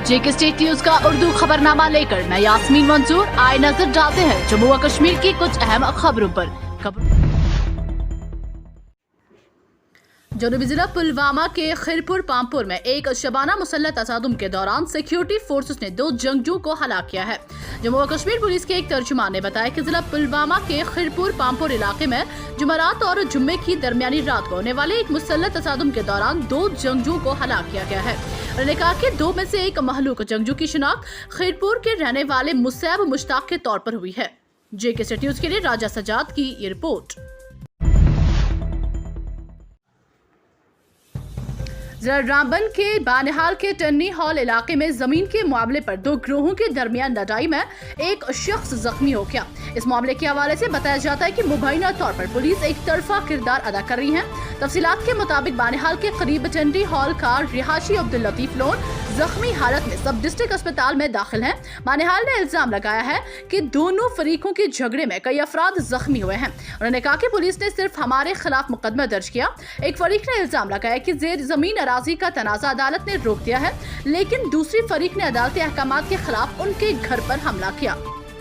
जेके state news का उर्दू खबरनामा लेकर मैं यास्मीन मंजूर आए नजर डालते हैं जम्मू व कश्मीर की कुछ अहम खबरों पर। जनूबी जिला पुलवामा के खिरपुर पामपुर में एक शबाना मुसल्लह तसादुम के दौरान सिक्योरिटी फोर्सेस ने 2 जंगजुओं को हलाक किया है। जम्मू व कश्मीर पुलिस के एक तर्जुमान ने बताया कि जिला पुलवामा के खिरपुर पामपुर इलाके में जुमेरात और जुम्मे की दरमियानी रात को होने वाले एक मुसल्लह तसादुम के दौरान 2 जंगजुओं को हलाक किया गया है। उन्होंने कहा कि 2 में से एक महलूक जंगजू की शिनाख्त खिरपुर के रहने वाले मुसैब मुश्ताक के तौर पर हुई है। जेके स्टेट न्यूज के लिए राजा सजाद की ये रिपोर्ट। जिला रामबन के बानिहाल के टन्नी हॉल इलाके में जमीन के मामले पर 2 गिरोहों के दरमियान लड़ाई में एक शख्स जख्मी हो गया। इस मामले के हवाले से बताया जाता है कि मुबैना तौर पर पुलिस एक तरफा किरदार अदा कर रही है। तफसीलात के मुताबिक बानिहाल के करीब टन्नी हॉल का रिहाशी अब्दुल लतीफ लोन जख्मी हालत में सब डिस्ट्रिक्ट अस्पताल में दाखिल हैं। बानिहाल ने इल्जाम लगाया है कि दोनों फरीकों के झगड़े में कई अफराद जख्मी हुए हैं। उन्होंने कहा कि पुलिस ने सिर्फ हमारे खिलाफ मुकदमा दर्ज किया। एक फरीक ने इल्जाम लगाया कि जेर जमीन अराजी का तनाजा अदालत ने रोक दिया है, लेकिन दूसरी फरीक ने अदालती अहकामात के खिलाफ उनके घर पर हमला किया।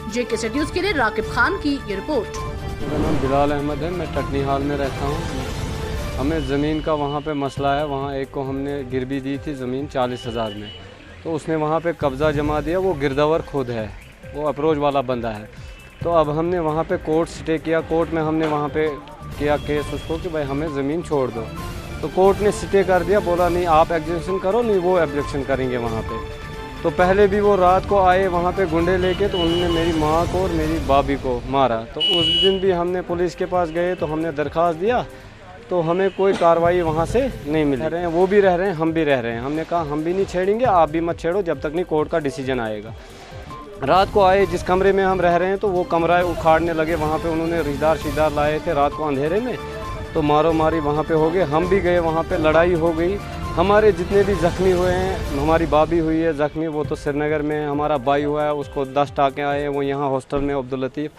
जेके स्टेट न्यूज के लिए राकिब खान की ये रिपोर्ट। मेरा नाम बिलाल अहमद है, मैं टटनी हाल में रहता हूँ। हमें ज़मीन का वहाँ पे मसला है। वहाँ एक को हमने गिरवी दी थी ज़मीन 40,000 में, तो उसने वहाँ पे कब्ज़ा जमा दिया। वो गिरदावर खुद है, वो अप्रोच वाला बंदा है। तो अब हमने वहाँ पे कोर्ट स्टे किया। कोर्ट में हमने वहाँ पे किया केस उसको कि भाई हमें ज़मीन छोड़ दो। तो कोर्ट ने स्टे कर दिया, बोला नहीं आप ऑब्जेक्शन करो, नहीं वो ऑब्जेक्शन करेंगे वहाँ पे। तो पहले भी वो रात को आए वहाँ पे गुंडे लेके, तो उन्होंने मेरी माँ को और मेरी भाभी को मारा। तो उस दिन भी हमने पुलिस के पास गए तो हमने दरख्वास्त दिया, तो हमें कोई कार्रवाई वहाँ से नहीं मिल रहे हैं। वो भी रह रहे हैं, हम भी रह रहे हैं। हमने कहा हम भी नहीं छेड़ेंगे, आप भी मत छेड़ो जब तक नहीं कोर्ट का डिसीजन आएगा। रात को आए, जिस कमरे में हम रह रहे हैं तो वो कमरा उखाड़ने लगे। वहाँ पे उन्होंने रिश्तेदार शिदार लाए थे रात को अंधेरे में, तो मारो मारी वहाँ पे हो गए। हम भी गए वहाँ पे, लड़ाई हो गई। हमारे जितने भी ज़ख्मी हुए हैं, हमारी भाभी हुई है ज़ख्मी, वो तो श्रीनगर में। हमारा भाई हुआ है, उसको 10 टाँके आए हैं, वो यहाँ हॉस्टल में अब्दुल लतीफ़।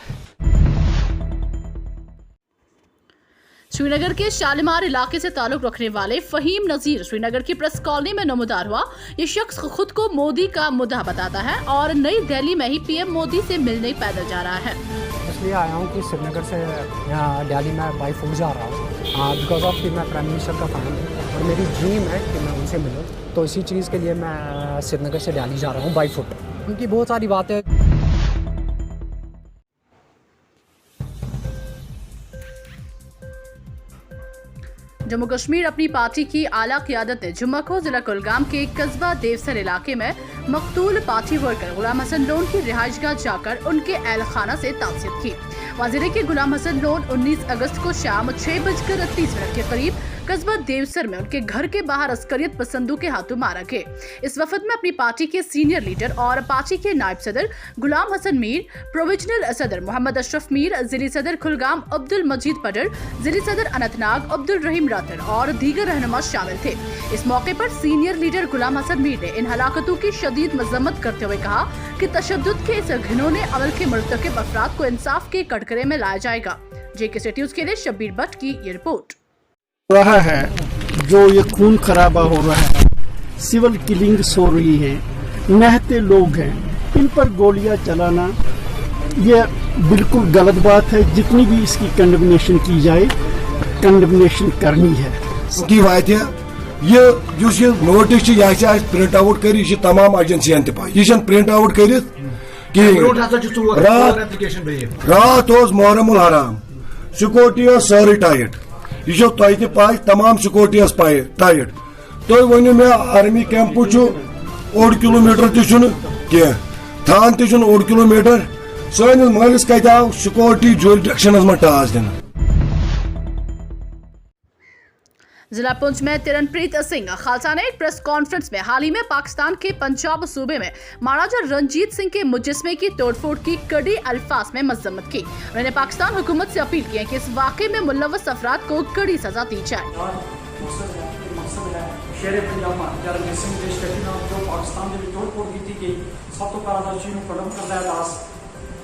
श्रीनगर के शालीमार इलाके से ताल्लुक रखने वाले फहीम नजीर श्रीनगर की प्रेस कॉलोनी में नमूदार हुआ। ये शख्स खुद को मोदी का मुद्दा बताता है और नई दिल्ली में ही पीएम मोदी से मिलने पैदल जा रहा है। इसलिए आया हूँ कि श्रीनगर से यहाँ दिल्ली में बाई फूड जा रहा हूँ बिकॉज ऑफ कि मैं प्राइम मिनिस्टर का फैन हूँ और मेरी ड्रीम है कि मैं उनसे मिलूँ। तो इसी चीज़ के लिए मैं श्रीनगर से दिल्ली जा रहा हूँ बाई फुट। उनकी बहुत सारी बातें। जम्मू कश्मीर अपनी पार्टी की आला क़ियादत ने जुम्मा को जिला कुलगाम के कस्बा देवसर इलाके में मकतूल पार्टी वर्कर गुलाम हसन लोन की रिहाइशगाह जाकर उनके अहल खाना से ताज़ियत की। वाजिरे के गुलाम हसन लोन 19 अगस्त को शाम 6:30 के करीब कस्बा देवसर में उनके घर के बाहर अस्करियत पसंदों के हाथों मारा गया। इस वफद में अपनी पार्टी के सीनियर लीडर और पार्टी के नायब सदर गुलाम हसन मीर, प्रोविजनल सदर मोहम्मद अशरफ मीर, जिली सदर कुलगाम अब्दुल मजीद पडर, जिली सदर अनंतनाग अब्दुल रहीम रातर और दीगर रहनुमा शामिल थे। इस मौके पर सीनियर लीडर गुलाम हसन मीर ने इन हलाकतों की शदीद मजम्मत करते हुए कहा कि तशद्दुद के इस घिनौने अमल के मुर्तकिब अफराद को इंसाफ के कटघरे में लाया जाएगा। जेके स्टेट न्यूज के लिए शब्बीर भट्ट की ये रिपोर्ट। रहा है जो ये खून खराबा हो रहा है, सिविल किलिंग्स हो रही है, निहत्ते लोग हैं, इन पर गोलियां चलाना ये बिल्कुल गलत बात है। जितनी भी इसकी कंडेमनेशन की जाए, कंडेमनेशन करनी है। की बात है ये नोटिस यह प्रिंट आउट कर तमाम एजेंसियन तह प्रिंट आउट कर रात मोहरमुल हराम सिक्योरिटी सारी टाइट। यह तह तह पाई तमाम सिक्योरिटी टाइट। तुम वो मे आर्मी कैंप 1 किलोमीटर तह थान तह 1 किलोमीटर। सानिस महलिस कत आव सिक्योरिटी जुरिडिक्शनस में टास दिन। जिला पुंछ में तिरनप्रीत सिंह खालसा ने एक प्रेस कॉन्फ्रेंस में हाल ही में पाकिस्तान के पंजाब सूबे में महाराजा रणजीत सिंह के मुजस्मे की तोड़फोड़ की कड़ी अल्फाज में मजम्मत की। उन्होंने पाकिस्तान हुकूमत से अपील की है कि इस वाक़े में मुलव्वस अफराद को कड़ी सजा दी जाए।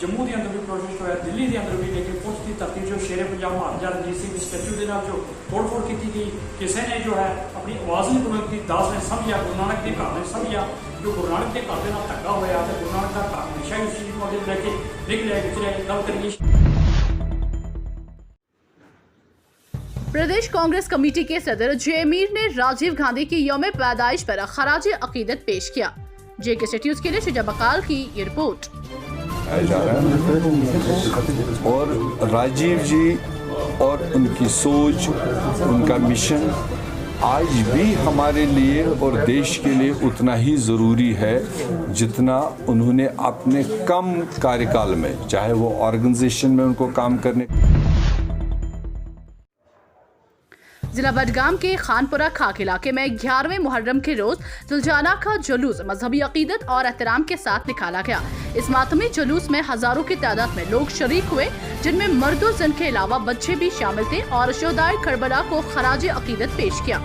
जम्मू के अंदर भी प्रोटेस्ट होया, दिल्ली के अंदर भी, लेकिन पुलिस की तरतीब जो शेरे पंजाब महाराजा रणजीत सिंह स्टैचू के नाल जो तोड़-फोड़ की गई, किसी ने जो है अपनी आवाज़ नहीं बुलंद की, दास ने समझा, गुरु नानक के घर ने समझा, जो गुरु नानक के घर के नाल धक्का होया तो गुरु नानक का घर हमेशा ही उस चीज़ को अगे लेके निकले गुजरे गल करिए। प्रदेश कांग्रेस कमेटी के सदर जयमीर ने राजीव गांधी की यौम पैदाइश पर खराज अकीदत पेश किया। JK न्यूज़ के लिए शुजा बकाल की ये रिपोर्ट। जा रहा है और राजीव जी और उनकी सोच, उनका मिशन आज भी हमारे लिए और देश के लिए उतना ही ज़रूरी है जितना उन्होंने अपने कम कार्यकाल में, चाहे वो ऑर्गेनाइजेशन में उनको काम करने। जिला बडगाम के खानपुरा खाक इलाके में 11वें मुहर्रम के रोज जुलजाना का जुलूस मजहबी अकीदत और एहतराम के साथ निकाला गया। इस मातमी जुलूस में हजारों की तादाद में लोग शरीक हुए, जिनमें मर्दों जन के अलावा बच्चे भी शामिल थे और शोहदाए करबला को खराज अकीदत पेश किया।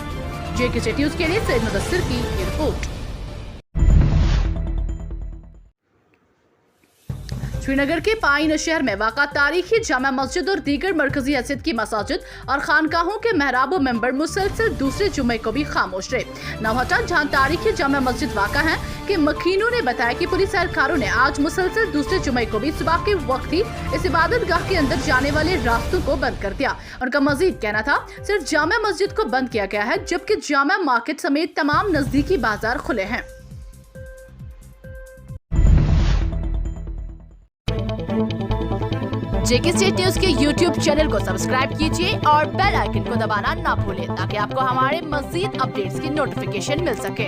JK न्यूज़ के लिए सैयद मुदस्सिर की ये रिपोर्ट। श्रीनगर के पाइन शहर में वाक़ा तारीखी जामा मस्जिद और दीगर मरकजी हैसियत की मसाजिद और खानकाहों के महराब मेंबर मुसलसल दूसरे जुमे को भी खामोश रहे। नौहटा जहां तारीखी जामा मस्जिद वाक़ा है कि मकीनों ने बताया कि पुलिस एहलकारों ने आज मुसलसल दूसरे जुमे को भी सुबह के वक्त ही इस इबादत गाह के अंदर जाने वाले रास्तों को बंद कर दिया। उनका मजीद कहना था सिर्फ जामा मस्जिद को बंद किया गया है, जबकि जामा मार्केट समेत तमाम नजदीकी बाजार खुले हैं। JK न्यूज़ के YouTube चैनल को सब्सक्राइब कीजिए और बेल आइकन को दबाना ना भूलें ताकि आपको हमारे मज़ीद अपडेट्स की नोटिफिकेशन मिल सके।